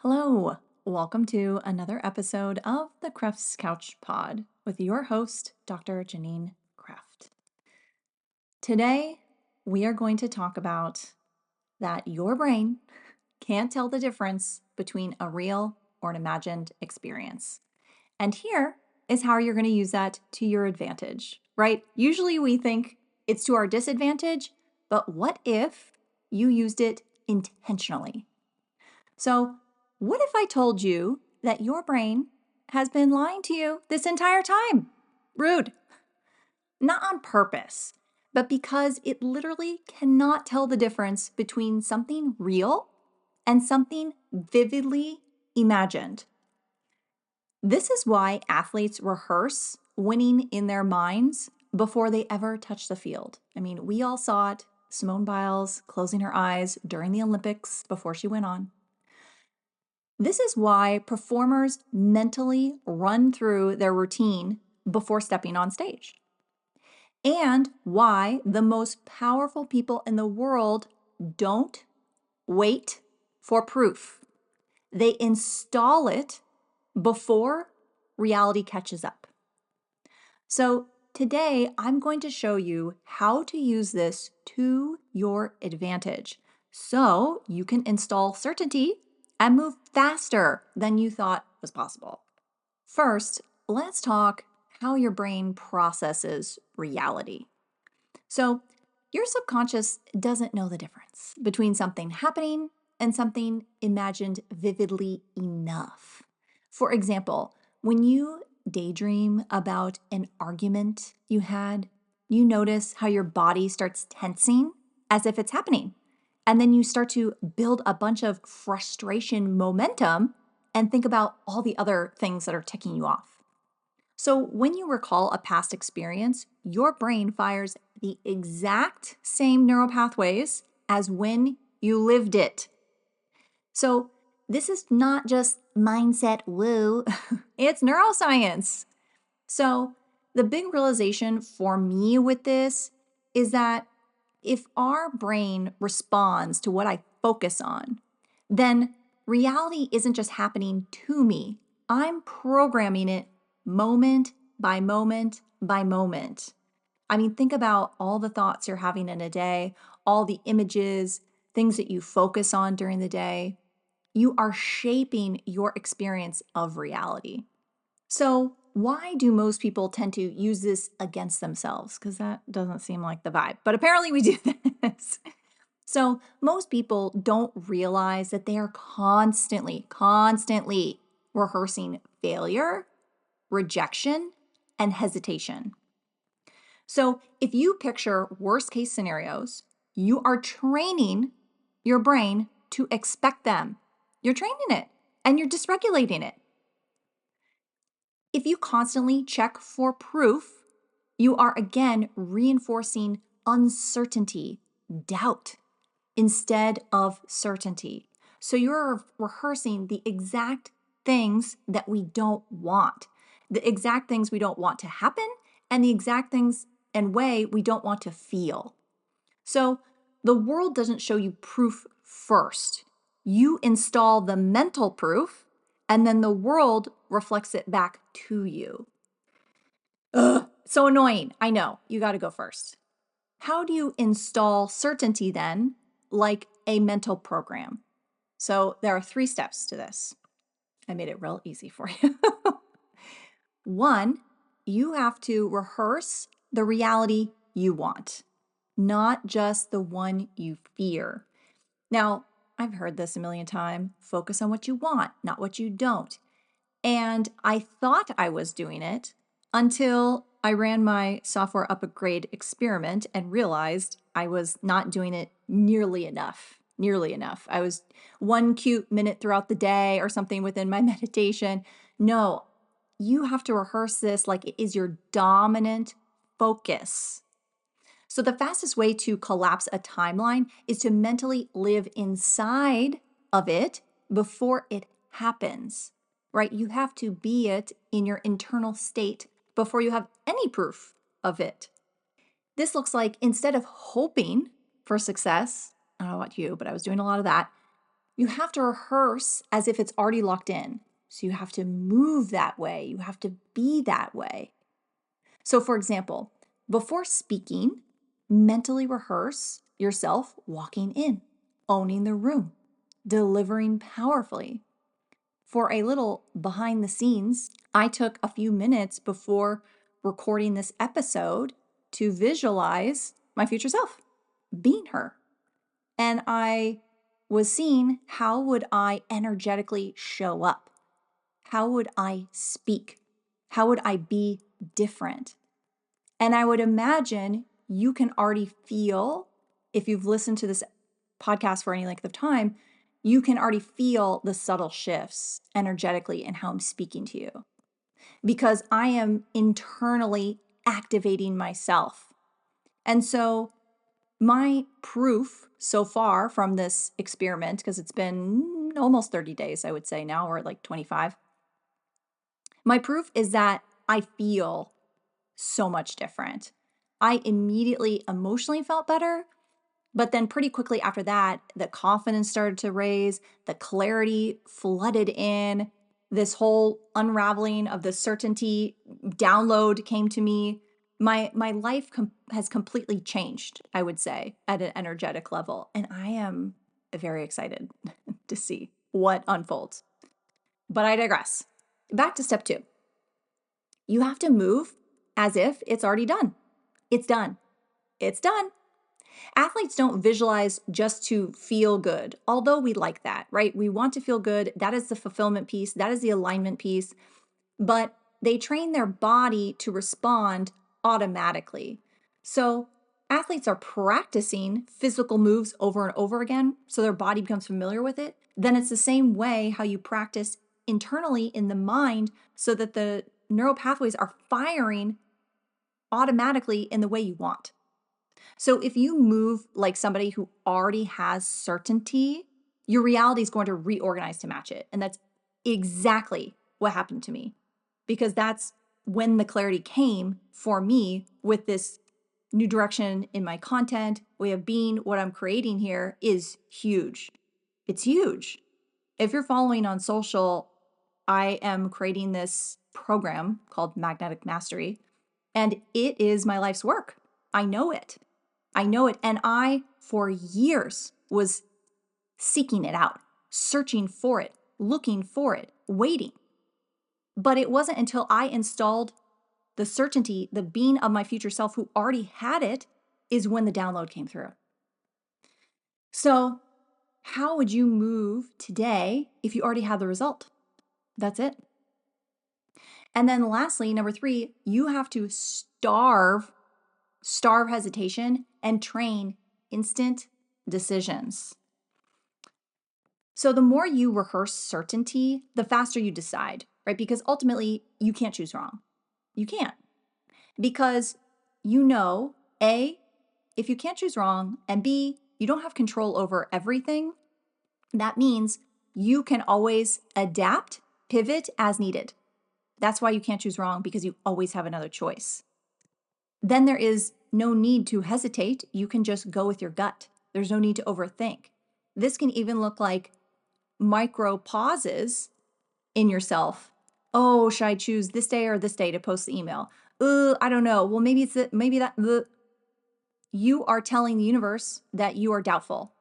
Hello, welcome to another episode of the Kreft's Couch Pod with your host, Dr. Janine Kreft. Today, we are going to talk about that your brain can't tell the difference between a real or an imagined experience. And here is how you're going to use that to your advantage, right? Usually we think it's to our disadvantage, but what if you used it intentionally? So, what if I told you that your brain has been lying to you this entire time? Rude. Not on purpose, but because it literally cannot tell the difference between something real and something vividly imagined. This is why athletes rehearse winning in their minds before they ever touch the field. I mean, we all saw it. Simone Biles closing her eyes during the Olympics before she went on. This is why performers mentally run through their routine before stepping on stage, and why the most powerful people in the world don't wait for proof. They install it before reality catches up. So today, I'm going to show you how to use this to your advantage so you can install certainty and move faster than you thought was possible. First, let's talk how your brain processes reality. So, your subconscious doesn't know the difference between something happening and something imagined vividly enough. For example, when you daydream about an argument you had, you notice how your body starts tensing as if it's happening. And then you start to build a bunch of frustration momentum and think about all the other things that are ticking you off. So, when you recall a past experience, your brain fires the exact same neural pathways as when you lived it. So, this is not just mindset woo, it's neuroscience. So, the big realization for me with this is that if our brain responds to what I focus on, then reality isn't just happening to me. I'm programming it moment by moment by moment. I mean, think about all the thoughts you're having in a day, all the images, things that you focus on during the day. You are shaping your experience of reality. So, why do most people tend to use this against themselves? Because that doesn't seem like the vibe, but apparently we do this. So, most people don't realize that they are constantly rehearsing failure, rejection, and hesitation. So, if you picture worst case scenarios, you are training your brain to expect them. You're training it and you're dysregulating it. If you constantly check for proof, you are again reinforcing uncertainty, doubt, instead of certainty. So you're rehearsing the exact things that we don't want, the exact things we don't want to happen, and the exact things and way we don't want to feel. So the world doesn't show you proof first. You install the mental proof, and then the world reflects it back to you. Ugh, so annoying. I know. You got to go first. How do you install certainty then, like a mental program? So there are 3 steps to this. I made it real easy for you. 1, you have to rehearse the reality you want, not just the one you fear. Now, I've heard this a million times. Focus on what you want, not what you don't. And I thought I was doing it until I ran my software upgrade experiment and realized I was not doing it nearly enough. I was 1 cute minute throughout the day or something within my meditation. No, you have to rehearse this like it is your dominant focus. So, the fastest way to collapse a timeline is to mentally live inside of it before it happens, right? You have to be it in your internal state before you have any proof of it. This looks like instead of hoping for success, I don't know about you, but I was doing a lot of that. you have to rehearse as if it's already locked in. So you have to move that way. You have to be that way. So, for example, before speaking, mentally rehearse yourself walking in, owning the room, delivering powerfully. For a little behind the scenes, I took a few minutes before recording this episode to visualize my future self, being her. And I was seeing how would I energetically show up? How would I speak? How would I be different? And I would imagine you can already feel, if you've listened to this podcast for any length of time, you can already feel the subtle shifts energetically in how I'm speaking to you because I am internally activating myself. And so, my proof so far from this experiment, because it's been almost 30 days, I would say now, or like 25, my proof is that I feel so much different. I immediately emotionally felt better, but then pretty quickly after that, the confidence started to raise, the clarity flooded in, this whole unraveling of the certainty download came to me. My life has completely changed, I would say, at an energetic level, and I am very excited to see what unfolds. But I digress. Back to step 2. You have to move as if it's already done. It's done. It's done. Athletes don't visualize just to feel good, although we like that, right? We want to feel good. That is the fulfillment piece, that is the alignment piece. But they train their body to respond automatically. So athletes are practicing physical moves over and over again, so their body becomes familiar with it. Then it's the same way how you practice internally in the mind so that the neural pathways are firing automatically in the way you want. So if you move like somebody who already has certainty, your reality is going to reorganize to match it. And that's exactly what happened to me because that's when the clarity came for me with this new direction in my content, way of being, what I'm creating here is huge. It's huge. If you're following on social, I am creating this program called Magnetic Mastery, and it is my life's work. I know it. I know it. And I, for years, was seeking it out, searching for it, looking for it, waiting. But it wasn't until I installed the certainty, the being of my future self who already had it, is when the download came through. So, how would you move today if you already had the result? That's it. And then lastly, number 3, you have to starve hesitation and train instant decisions. So the more you rehearse certainty, the faster you decide, right? Because ultimately, you can't choose wrong. You can't. Because you know, A, if you can't choose wrong, and B, you don't have control over everything, that means you can always adapt, pivot as needed. That's why you can't choose wrong, because you always have another choice. Then there is no need to hesitate. You can just go with your gut. There's no need to overthink. This can even look like micro pauses in yourself. Oh, should I choose this day or this day to post the email? I don't know. Well, maybe it's maybe that. You are telling the universe that you are doubtful.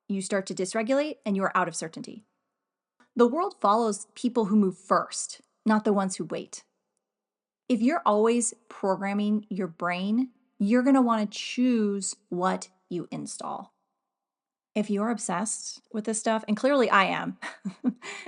You start to dysregulate and you are out of certainty. The world follows people who move first, not the ones who wait. If you're always programming your brain, you're going to want to choose what you install. If you're obsessed with this stuff, and clearly I am,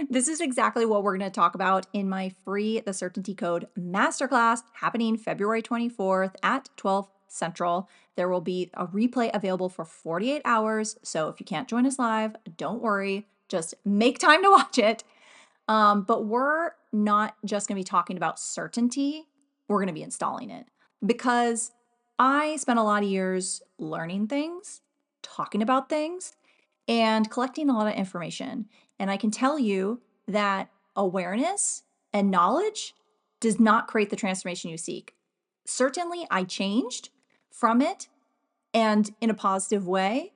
this is exactly what we're going to talk about in my free The Certainty Code Masterclass happening February 24th at 12 Central. There will be a replay available for 48 hours. So if you can't join us live, don't worry. Just make time to watch it. But we're not just going to be talking about certainty. We're going to be installing it because I spent a lot of years learning things, talking about things, and collecting a lot of information. And I can tell you that awareness and knowledge does not create the transformation you seek. Certainly, I changed from it and in a positive way,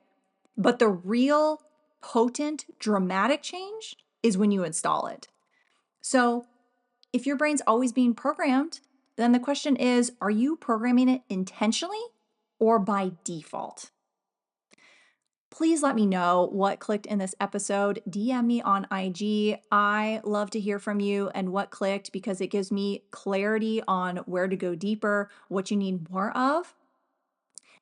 but the real potent, dramatic change is when you install it. So if your brain's always being programmed, then the question is, are you programming it intentionally or by default? Please let me know what clicked in this episode. DM me on IG. I love to hear from you and what clicked because it gives me clarity on where to go deeper, what you need more of.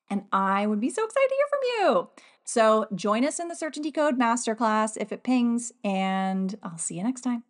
And I would be so excited to hear from you. So join us in the Certainty Code Masterclass if it pings, and I'll see you next time.